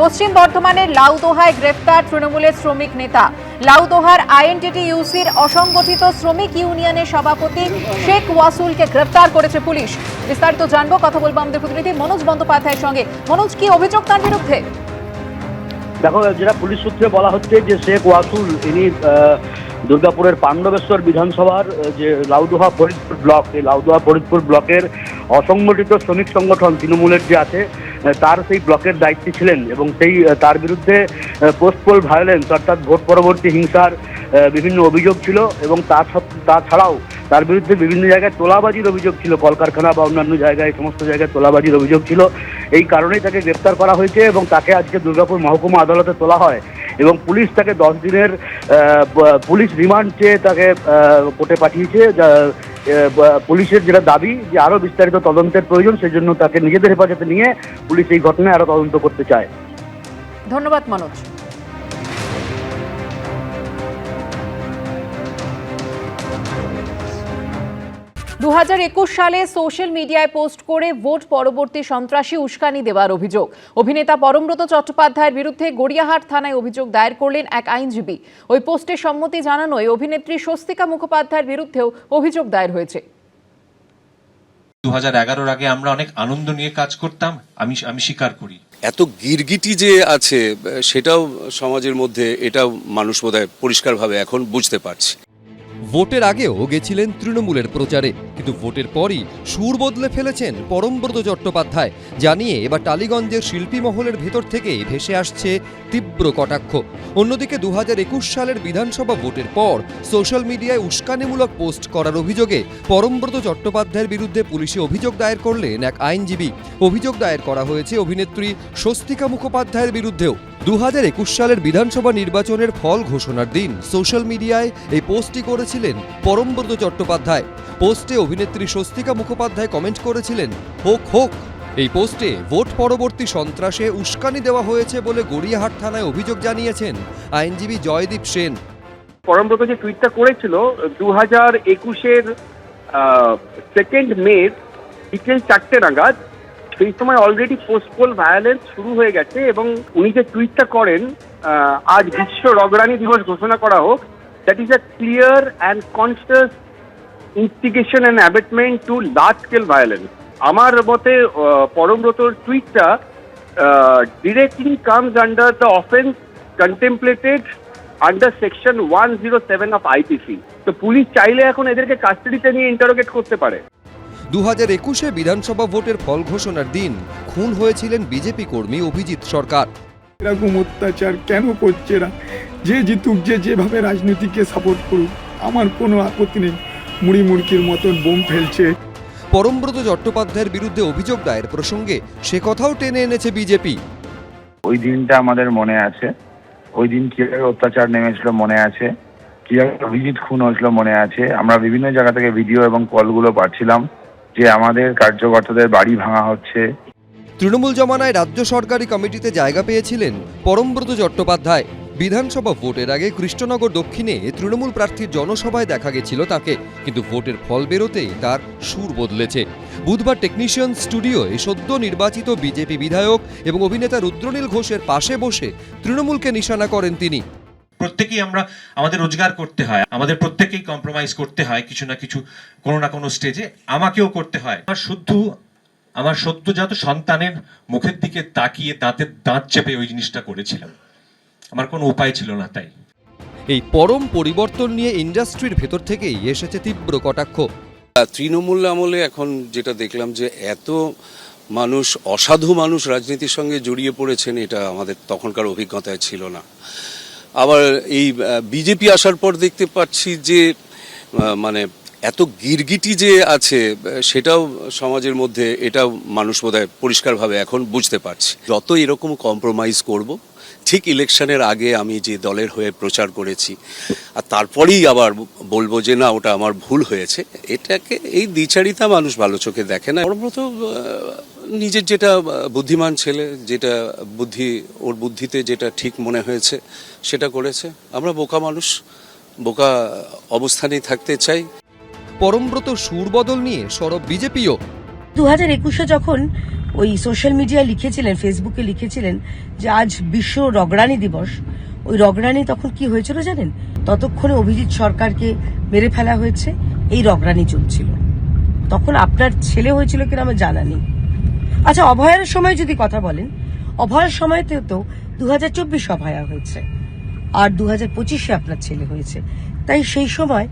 পশ্চিম বর্ধমানের লাউদোহায় গ্রেফতার তৃণমূলের শ্রমিক নেতা। লাউদোহার আইএনটিটিইউসির অসংগঠিত শ্রমিক ইউনিয়নের সভাপতি শেখ ওয়াসুলকে গ্রেফতার করেছে পুলিশ। বিস্তারিত জানবো, কথা বলবো আমাদের প্রতিনিধি মনোজ বন্দ্যোপাধ্যায়ের সঙ্গে। মনোজ, কি অভিযোগ তার বিরুদ্ধে? দেখো, যেটা পুলিশ সূত্রে বলা হচ্ছে যে শেখ ওয়াসুল ইনি দুর্গাপুরের পাণ্ডবেশ্বর বিধানসভার যে লাউদোহা ফরিদপুর ব্লক, এই লাউদোহা ফরিদপুর ব্লকের অসংগঠিত শ্রমিক সংগঠন তৃণমূলের যে আছে তার সেই ব্লকের দায়িত্বে ছিলেন এবং সেই তার বিরুদ্ধে পোস্ট পোল ভায়োলেন্স অর্থাৎ ভোট পরবর্তী হিংসার বিভিন্ন অভিযোগ ছিল এবং তাছাড়াও তার বিরুদ্ধে বিভিন্ন জায়গায় তোলাবাজির অভিযোগ ছিল, কলকারখানা বা অন্যান্য জায়গায় সমস্ত জায়গায় তোলাবাজির অভিযোগ ছিল। এই কারণেই তাকে গ্রেপ্তার করা হয়েছে এবং তাকে আজকে দুর্গাপুর মহকুমা আদালতে তোলা হয় এবং পুলিশ তাকে 10 দিনের পুলিশ রিমান্ড চেয়ে তাকে কোর্টে পাঠিয়েছে। পুলিশের যেটা দাবি যে আরও বিস্তারিত তদন্তের প্রয়োজন, সেজন্য তাকে নিজেদের হেফাজতে নিয়ে পুলিশ এই ঘটনায় আরও তদন্ত করতে চায়। ধন্যবাদ মনোজ। 2021 সালে সোশ্যাল মিডিয়ায় পোস্ট করে ভোট পরবর্তী সন্ত্রাসী উস্কানি দেওয়ার অভিযোগ। অভিনেতা পরমব্রত চট্টোপাধ্যায়ের বিরুদ্ধে গড়িয়াহাট থানায় অভিযোগ দায়ের করলেন এক আইনজীবী। ওই পোস্টে সম্মতি জানানোয় অভিনেত্রী স্বস্তিকা মুখোপাধ্যায়ের বিরুদ্ধেও অভিযোগ দায়ের হয়েছে। 2011 আগে আমরা অনেক আনন্দ নিয়ে কাজ করতাম, আমি স্বীকার করি। এত গিরগিটি যে আছে সেটাও সমাজের মধ্যে, এটাও মানুষ বোধহয় পরিষ্কারভাবে এখন বুঝতে পারছে। ভোটের আগেও গেছিলেন তৃণমূলের প্রচারে, কিন্তু ভোটের পরই সুর বদলে ফেলেছেন পরমব্রত চট্টোপাধ্যায়। জানিয়ে এবার টালিগঞ্জের শিল্পী মহলের ভেতর থেকে ভেসে আসছে তীব্র কটাক্ষ। অন্যদিকে 2021 সালের বিধানসভা ভোটের পর সোশ্যাল মিডিয়ায় উস্কানিমূলক পোস্ট করার অভিযোগে পরমব্রত চট্টোপাধ্যায়ের বিরুদ্ধে পুলিশে অভিযোগ দায়ের করলেন এক আইনজীবী। অভিযোগ দায়ের করা হয়েছে অভিনেত্রী স্বস্তিকা মুখোপাধ্যায়ের বিরুদ্ধেও। 2021 সালের বিধানসভা নির্বাচনের ফল ঘোষণার দিন সোশ্যাল মিডিয়ায় এই পোস্টটি করেছিলেন পরমব্রত চট্টোপাধ্যায়। পোস্টে অভিনেত্রী স্বস্তিকা মুখোপাধ্যায় কমেন্ট করেছিলেন, হোক হোক। এই পোস্টে ভোট পরবর্তী সন্ত্রাসে উস্কানি দেওয়া হয়েছে বলে গড়িয়াহাট থানায় অভিযোগ জানিয়েছেন আইনজীবী জয়দীপ সেন। পরমব্রত যে টুইটটা করেছিল 2021-এর 2 মে বিকেল 4টে নাগাদ, সেই সময় অলরেডি পোস্টপোল ভায়োলেন্স শুরু হয়ে গেছে এবং উনি যে টুইটটা করেন আজ বিশ্ব রগরানি দিবস ঘোষণা করা হোক, that is a clear and conscious instigation and abetment to large scale violence. আমার মতে পরমব্রতর টুইটটা directly comes under the offence contemplated under section 107 of IPC. তো পুলিশ চাইলে এখন এদেরকে কাস্টাডিতে নিয়ে ইন্টারোগেট করতে পারে। 2021-এ বিধানসভা ভোটের ফল ঘোষণার দিন খুন হয়েছিলেন বিজেপি কর্মী অভিজিৎ সরকার। এরকম অত্যাচার কেন করছে এরা? যে জিতুক, যে যেভাবে রাজনীতিকে সাপোর্ট করুক, আমার কোনো আপত্তি নেই। মুড়ি মুড়কির মতন বোম ফেলছে। পরমব্রত চট্টোপাধ্যায়ের বিরুদ্ধে অভিযোগ দায়ের প্রসঙ্গে সে কথাও টেনে এনেছে বিজেপি। ওই দিনটা আমাদের মনে আছে, ওই দিন কিভাবে অত্যাচার নেমেছিল মনে আছে, কিভাবে অভিজিৎ খুন হয়েছিল মনে আছে। আমরা বিভিন্ন জায়গা থেকে ভিডিও এবং কলগুলো পাচ্ছিলাম যে আমাদের কার্যকর্তাদের বাড়ি ভাঙা হচ্ছে। তৃণমূল জমানায় রাজ্য সরকারি কমিটিতে জায়গা পেয়েছিলেন পরমব্রত চট্টোপাধ্যায়। বিধানসভা ভোটের আগে কৃষ্ণনগর দক্ষিণে তৃণমূল প্রার্থীর জনসভায় দেখা গেছিল তাকে, কিন্তু ভোটের ফল বেরোতেই তার সুর বদলেছে। বুধবার টেকনিশিয়ান স্টুডিওয়ে সদ্য নির্বাচিত বিজেপি বিধায়ক এবং অভিনেতা রুদ্রনীল ঘোষের পাশে বসে তৃণমূলকে নিশানা করেন তিনি। প্রত্যেকেই আমাদের রোজগার করতে হয়, আমাদের প্রত্যেকেই কম্প্রোমাইজ করতে হয় কিছু না কিছু, কোনো না কোনো স্টেজে আমাকেও করতে হয়। আমার সদ্যজাত সন্তানের মুখের দিকে তাকিয়ে দাঁতের দাঁত চেপে ওই জিনিসটা করেছিলাম, আমার কোনো উপায় ছিল না। তাই এই পরম পরিবর্তন নিয়ে ইন্ডাস্ট্রির ভেতর থেকেই এসেছে তীব্র কটাক্ষ। তৃণমূল আমলে এখন যেটা দেখলাম যে এত মানুষ, অসাধু মানুষ রাজনীতির সঙ্গে জড়িয়ে পড়েছেন, এটা আমাদের তখনকার অভিজ্ঞতায় ছিল না। আবার এই বিজেপি আসার পর দেখতে পাচ্ছি যে মানে এত গিরগিটি যে আছে সেটাও সমাজের মধ্যে, এটাও মানুষ বোধহয় পরিষ্কারভাবে এখন বুঝতে পারছে। যত এরকম কম্প্রোমাইজ করব, ঠিক ইলেকশনের আগে আমি যে দলের হয়ে প্রচার করেছি আর তারপরেই আবার বলবো যে না, ওটা আমার ভুল হয়েছে, এটাকে এই দ্বিচারিতা মানুষ ভালো চোখে দেখে না। পরমব্রত নিজের যেটা বুদ্ধিমান ছেলে, যেটা ওর বুদ্ধিতে যেটা ঠিক মনে হয়েছে সেটা করেছে। আমরা বোকা মানুষ, বোকা অবস্থানেই থাকতে চাই। পরমব্রত সুর বদল নিয়ে সরব বিজেপিও। 2021-এ যখন ওই সোশ্যাল মিডিয়ায় লিখেছিলেন, ফেসবুকে লিখেছিলেন যে আজ বিশ্ব রগড়ানি দিবস। ওই রগড়ানি তখন কি হয়েছিল জানেন? ততক্ষণে অভিজিৎ সরকারকে মেরে ফেলা হয়েছে, এই রগড়ানি চলছিল। তখন আপনার ছেলে হয়েছিল কিনা আমার জানা নেই। আচ্ছা, অভয়ার সময় যদি কথা বলেন, অভয়ার সময়তে তো 2024 অভয়া হয়েছে, আর 2025-এ আপনার ছেলে হয়েছে। তাই সেই সময়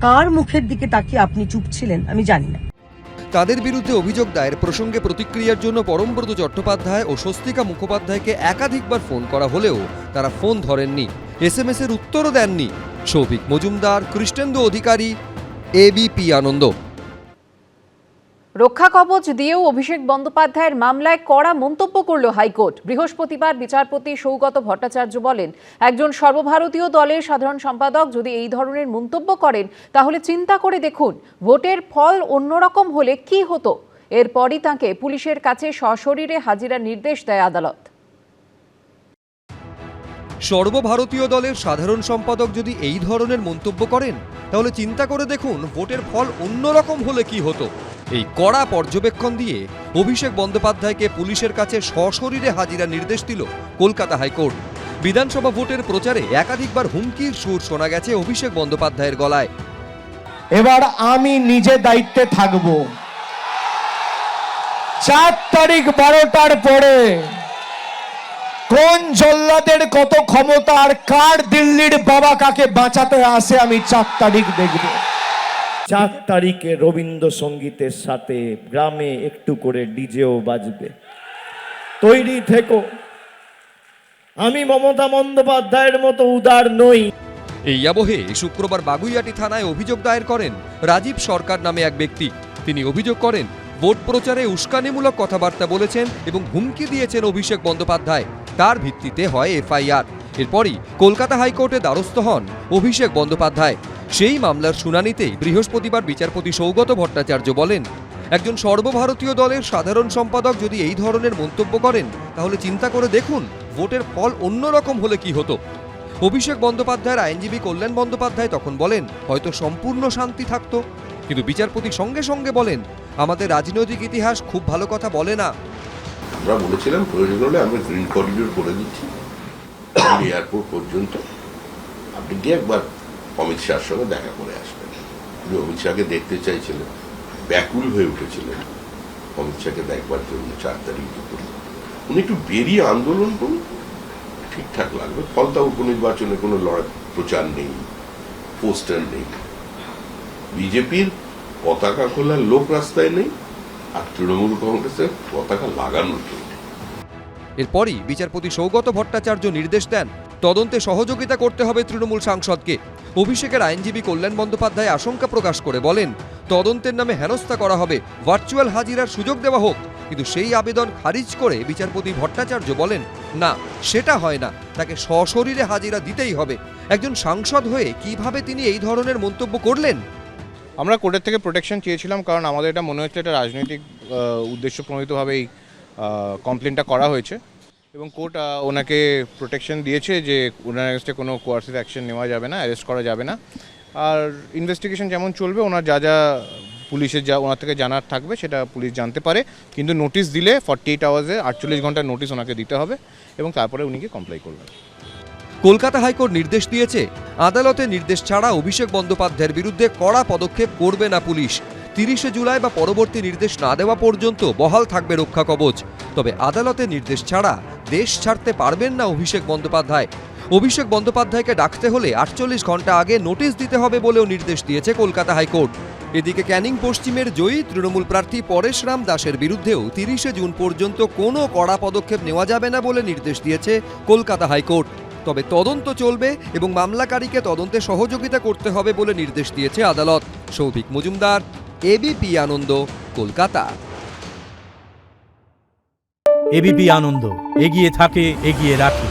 কার মুখের দিকে তাকিয়ে আপনি চুপ ছিলেন আমি জানি না। তাদের বিরুদ্ধে অভিযোগ দায়ের প্রসঙ্গে প্রতিক্রিয়ার জন্য পরমব্রত চট্টোপাধ্যায় ও স্বস্তিকা মুখোপাধ্যায়কে একাধিকবার ফোন করা হলেও তারা ফোন ধরেননি, SMS এর উত্তরও দেননি। সৌভিক মজুমদার, কৃষ্ণেন্দু অধিকারী, এবিপি আনন্দ। রক্ষা কবচ দিয়েও অভিষেক বন্দ্যোপাধ্যায়ের মামলায় কড়া মন্তব্য করল হাইকোর্ট। বৃহস্পতিবার বিচারপতি সৌগত ভট্টাচার্য বলেন, একজন সর্বভারতীয় দলের সাধারণ সম্পাদক যদি এই ধরনের মন্তব্য করেন তাহলে চিন্তা করে দেখুন ভোটের ফল অন্যরকম হলে কি হতো। এরপরই তাঁকে পুলিশের কাছে সশরীরে হাজিরার নির্দেশ দেয় আদালত। সর্বভারতীয় দলের সাধারণ সম্পাদক যদি এই ধরনের মন্তব্য করেন তাহলে চিন্তা করে দেখুন ভোটের ফল অন্যরকম হলে কি হতো। এই কড়া পর্যবেক্ষণ দিয়ে অভিষেক বন্দ্যোপাধ্যায়কে পুলিশের কাছে সশরীরে হাজিরার নির্দেশ দিল কলকাতা হাইকোর্ট। বিধানসভা ভোটের প্রচারে একাধিকবার হুমকির সুর শোনা গেছে অভিষেক বন্দ্যোপাধ্যায়ের গলায়। এবার আমি নিজে দায়িত্বে থাকব। 4 তারিখ 12টার পরে কোন জল্লাদের কত ক্ষমতা আর কার দিল্লির বাবা কাকে বাঁচাতে আসে আমি 4 তারিখ দেখব। 4 তারিখে রবীন্দ্রসঙ্গীতের সাথে গ্রামে একটু করে ডিজেও বাজবে, তৈরি থেকো। আমি মমতা বন্দ্যোপাধ্যায়ের মতো উদার নই। এই আবহে শুক্রবার বাগুইআটি থানায় অভিযোগ দায়ের করেন রাজীব সরকার নামে এক ব্যক্তি। তিনি অভিযোগ করেন ভোট প্রচারে উস্কানিমূলক কথাবার্তা বলেছেন এবং হুমকি দিয়েছেন অভিষেক বন্দ্যোপাধ্যায়। তার ভিত্তিতে হয় FIR। এরপরই কলকাতা হাইকোর্টে দ্বারস্থ হন অভিষেক বন্দ্যোপাধ্যায়। সেই মামলার শুনানিতেই বৃহস্পতিবার বিচারপতি সৌগত ভট্টাচার্য বলেন, একজন সর্বভারতীয় দলের সাধারণ সম্পাদক যদি এই ধরনের মন্তব্য করেন তাহলে চিন্তা করে দেখুন ভোটের ফল অন্যরকম হলে কি হতো। অভিষেক বন্দ্যোপাধ্যায়ের আইনজীবী কল্যাণ বন্দ্যোপাধ্যায় তখন বলেন হয়তো সম্পূর্ণ শান্তি থাকতো, কিন্তু বিচারপতি সঙ্গে সঙ্গে বলেন আমাদের রাজনৈতিক ইতিহাস খুব ভালো কথা বলে না। আমরা বলেছিলাম প্রয়োজন হলে আমরা গ্রিন করিডোর করে দিচ্ছি এয়ারপোর্ট পর্যন্ত, আপনি গিয়ে একবার অমিত শাহর সঙ্গে দেখা করে আসবেন। উনি অমিত শাহকে দেখতে চাইছিলেন, ব্যাকুল হয়ে উঠেছিলেন অমিত শাহকে দেখবার জন্য 4 তারিখ দুপুরে। উনি একটু বেরিয়ে আন্দোলন করুন, ঠিকঠাক লাগবে। ফলতা উপনির্বাচনে কোনো লড়াই প্রচার নেই, পোস্টার নেই, বিজেপির পতাকা খোলার লোক রাস্তায় নেই, আর তৃণমূল কংগ্রেসের পতাকা লাগানোর জন্য। এরপরই বিচারপতি সৌগত ভট্টাচার্য নির্দেশ দেন তদন্তে সহযোগিতা করতে হবে তৃণমূল সাংসদকে। অভিষেকের আইনজীবী কল্যাণ বন্দ্যোপাধ্যায় আশঙ্কা প্রকাশ করে বলেন তদন্তের নামে হেনস্থা করা হবে, ভার্চুয়াল হাজিরার সুযোগ দেওয়া হোক। কিন্তু সেই আবেদন খারিজ করে বিচারপতি ভট্টাচার্য বলেন না, সেটা হয় না, তাকে সশরীরে হাজিরা দিতেই হবে। একজন সাংসদ হয়ে কিভাবে তিনি এই ধরনের মন্তব্য করলেন? আমরা কোর্টের থেকে প্রোটেকশন চেয়েছিলাম, কারণ আমাদের এটা মনে হচ্ছে এটা রাজনৈতিক উদ্দেশ্য প্রণোদিতভাবে এই কমপ্লেনটা করা হয়েছে এবং কোর্ট ওনাকে প্রোটেকশন দিয়েছে যে ওনার এগেনস্টে কোনো কোয়ার্সিভ অ্যাকশন নেওয়া যাবে না, অ্যারেস্ট করা যাবে না। আর ইনভেস্টিগেশন যেমন চলবে, ওনার যা যা পুলিশের যা ওনার থেকে জানার থাকবে সেটা পুলিশ জানতে পারে, কিন্তু নোটিশ দিলে 48 আওয়ার্সে 48 ঘন্টার নোটিশ ওনাকে দিতে হবে এবং তারপরে উনি কি কমপ্লাই করবেন। কলকাতা হাইকোর্ট নির্দেশ দিয়েছে আদালতের নির্দেশ ছাড়া অভিষেক বন্দ্যোপাধ্যায়ের বিরুদ্ধে কড়া পদক্ষেপ করবে না পুলিশ। 30শে জুলাই বা পরবর্তী নির্দেশ না দেওয়া পর্যন্ত বহাল থাকবে রক্ষা কবচ। তবে আদালতের নির্দেশ ছাড়া দেশ ছাড়তে পারবেন না অভিষেক বন্দ্যোপাধ্যায়। অভিষেক বন্দ্যোপাধ্যায়কে ডাকতে হলে 48 ঘন্টা আগে নোটিশ দিতে হবে বলেও নির্দেশ দিয়েছে কলকাতা হাইকোর্ট। এদিকে ক্যানিং পশ্চিমের জয়ী তৃণমূল প্রার্থী পরেশ রাম দাসের বিরুদ্ধেও 30শে জুন পর্যন্ত কোনো কড়া পদক্ষেপ নেওয়া যাবে না বলে নির্দেশ দিয়েছে কলকাতা হাইকোর্ট। তবে তদন্ত চলবে এবং মামলাকারীকে তদন্তে সহযোগিতা করতে হবে বলে নির্দেশ দিয়েছে আদালত। সৌভিক মজুমদার, এবিপি আনন্দ, কলকাতা। এবিপি আনন্দ, এগিয়ে থাকে, এগিয়ে রাখে।